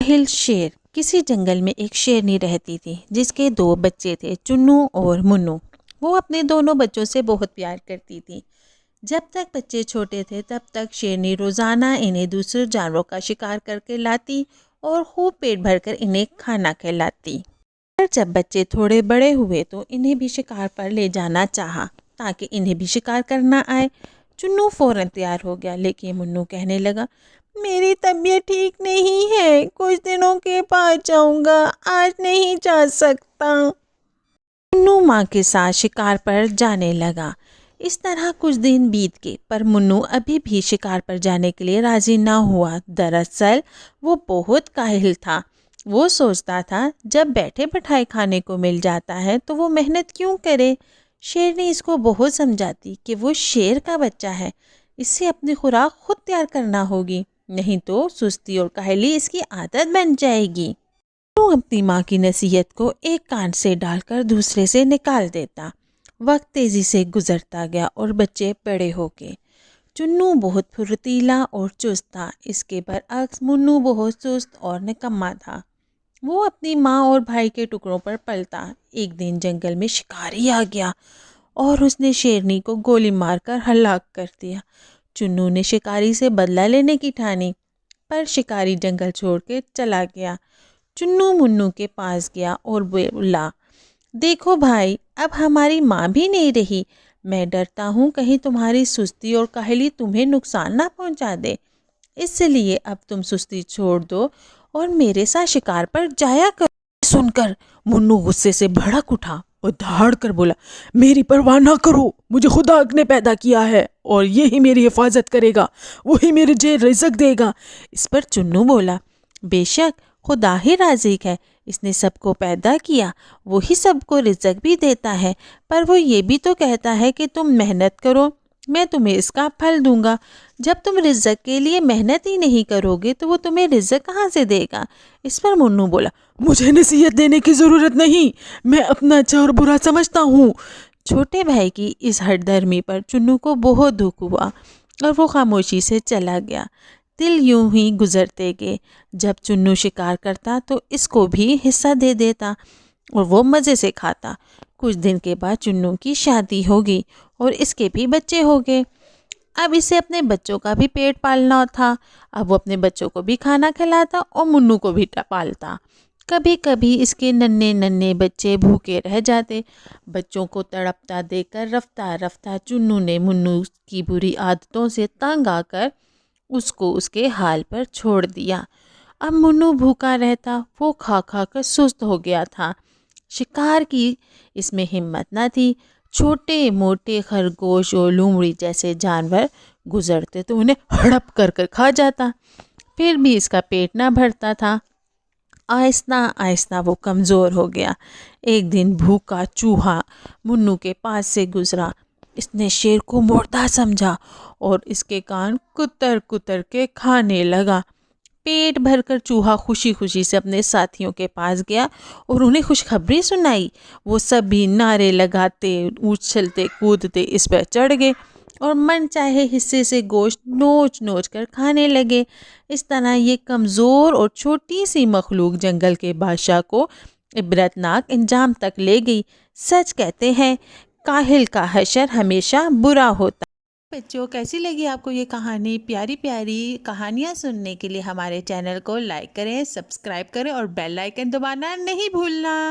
کاہل شیر۔ کسی جنگل میں ایک شیرنی رہتی تھی جس کے 2 بچے تھے، چنو اور منو۔ وہ اپنے دونوں بچوں سے بہت پیار کرتی تھی۔ جب تک بچے چھوٹے تھے تب تک شیرنی روزانہ انہیں دوسرے جانوروں کا شکار کر کے لاتی اور خوب پیٹ بھر کر انہیں کھانا کھلاتی۔ پر جب بچے تھوڑے بڑے ہوئے تو انہیں بھی شکار پر لے جانا چاہا تاکہ انہیں بھی شکار کرنا آئے۔ چنو فوراً تیار ہو گیا، لیکن منو کہنے لگا، میری طبیعت ٹھیک نہیں ہے، کچھ دنوں کے بعد جاؤں گا، آج نہیں جا سکتا۔ منو ماں کے ساتھ شکار پر جانے لگا۔ اس طرح کچھ دن بیت گئے، پر منو ابھی بھی شکار پر جانے کے لیے راضی نہ ہوا۔ دراصل وہ بہت کاہل تھا۔ وہ سوچتا تھا جب بیٹھے بٹھائے کھانے کو مل جاتا ہے تو وہ محنت کیوں کرے۔ شیرنی اس کو بہت سمجھاتی کہ وہ شیر کا بچہ ہے، اس سے اپنی خوراک خود تیار کرنا ہوگی، نہیں تو سستی اور کاہلی اس کی عادت بن جائے گی۔ منو اپنی ماں کی نصیحت کو ایک کان سے ڈال کر دوسرے سے نکال دیتا۔ وقت تیزی سے گزرتا گیا اور بچے بڑے ہو گئے۔ چنو بہت پھرتیلا اور چست تھا، اس کے برعکس منو بہت سست اور نکما تھا۔ وہ اپنی ماں اور بھائی کے ٹکڑوں پر پلتا۔ ایک دن جنگل میں شکاری آ گیا اور اس نے شیرنی کو گولی مار کر ہلاک کر دیا۔ چنو نے شکاری سے بدلہ لینے کی ٹھانی، پر شکاری جنگل چھوڑ کے چلا گیا۔ چنو منو کے پاس گیا اور بولا، دیکھو بھائی، اب ہماری ماں بھی نہیں رہی، میں ڈرتا ہوں کہیں تمہاری سستی اور کاہلی تمہیں نقصان نہ پہنچا دے، اس لیے اب تم سستی چھوڑ دو اور میرے ساتھ شکار پر جایا کرو۔ سن کر منو غصے سے بھڑک اٹھا اور دھاڑ کر بولا، میری پرواہ نہ کرو، مجھے خدا نے پیدا کیا ہے اور یہی میری حفاظت کرے گا، وہی میرے لیے رزق دے گا۔ اس پر چنو بولا، بے شک خدا ہی رازق ہے، اس نے سب کو پیدا کیا، وہی سب کو رزق بھی دیتا ہے، پر وہ یہ بھی تو کہتا ہے کہ تم محنت کرو، میں تمہیں اس کا پھل دوں گا۔ جب تم رزق کے لیے محنت ہی نہیں کرو گے تو وہ تمہیں رزق کہاں سے دے گا؟ اس پر منو بولا، مجھے نصیحت دینے کی ضرورت نہیں، میں اپنا اچھا اور برا سمجھتا ہوں۔ چھوٹے بھائی کی اس ہٹ دھرمی پر چنو کو بہت دکھ ہوا اور وہ خاموشی سے چلا گیا۔ دل یوں ہی گزرتے گئے۔ جب چنو شکار کرتا تو اس کو بھی حصہ دے دیتا اور وہ مزے سے کھاتا۔ کچھ دن کے بعد چنو کی شادی ہو گئی اور اس کے بھی بچے ہو گئے۔ اب اسے اپنے بچوں کا بھی پیٹ پالنا تھا۔ اب وہ اپنے بچوں کو بھی کھانا کھلاتا اور منو کو بھی پالتا۔ کبھی کبھی اس کے ننھے ننھے بچے بھوکے رہ جاتے۔ بچوں کو تڑپتا دیکھ کر رفتہ رفتہ چنو نے منو کی بری عادتوں سے تنگ آ کر اس کو اس کے حال پر چھوڑ دیا۔ اب منو بھوکا رہتا، وہ کھا کھا کر سست ہو گیا تھا۔ شکار کی اس میں ہمت نہ تھی۔ چھوٹے موٹے خرگوش اور لومڑی جیسے جانور گزرتے تو انہیں ہڑپ کر کر کھا جاتا، پھر بھی اس کا پیٹ نہ بھرتا تھا۔ آہستہ آہستہ وہ کمزور ہو گیا۔ ایک دن بھوکا چوہا منو کے پاس سے گزرا۔ اس نے شیر کو مردہ سمجھا اور اس کے کان کتر کتر کے کھانے لگا۔ پیٹ بھر کر چوہا خوشی خوشی سے اپنے ساتھیوں کے پاس گیا اور انہیں خوشخبری سنائی۔ وہ سب بھی نعرے لگاتے، اچھلتے کودتے اس پر چڑھ گئے اور من چاہے حصے سے گوشت نوچ نوچ کر کھانے لگے۔ اس طرح یہ کمزور اور چھوٹی سی مخلوق جنگل کے بادشاہ کو عبرتناک انجام تک لے گئی۔ سچ کہتے ہیں، کاہل کا حشر ہمیشہ برا ہوتا ہے۔ بچوں، کیسی لگی آپ کو یہ کہانی؟ پیاری پیاری کہانیاں سننے کے لیے ہمارے چینل کو لائک کریں، سبسکرائب کریں اور بیل آئیکن دبانا نہیں بھولنا۔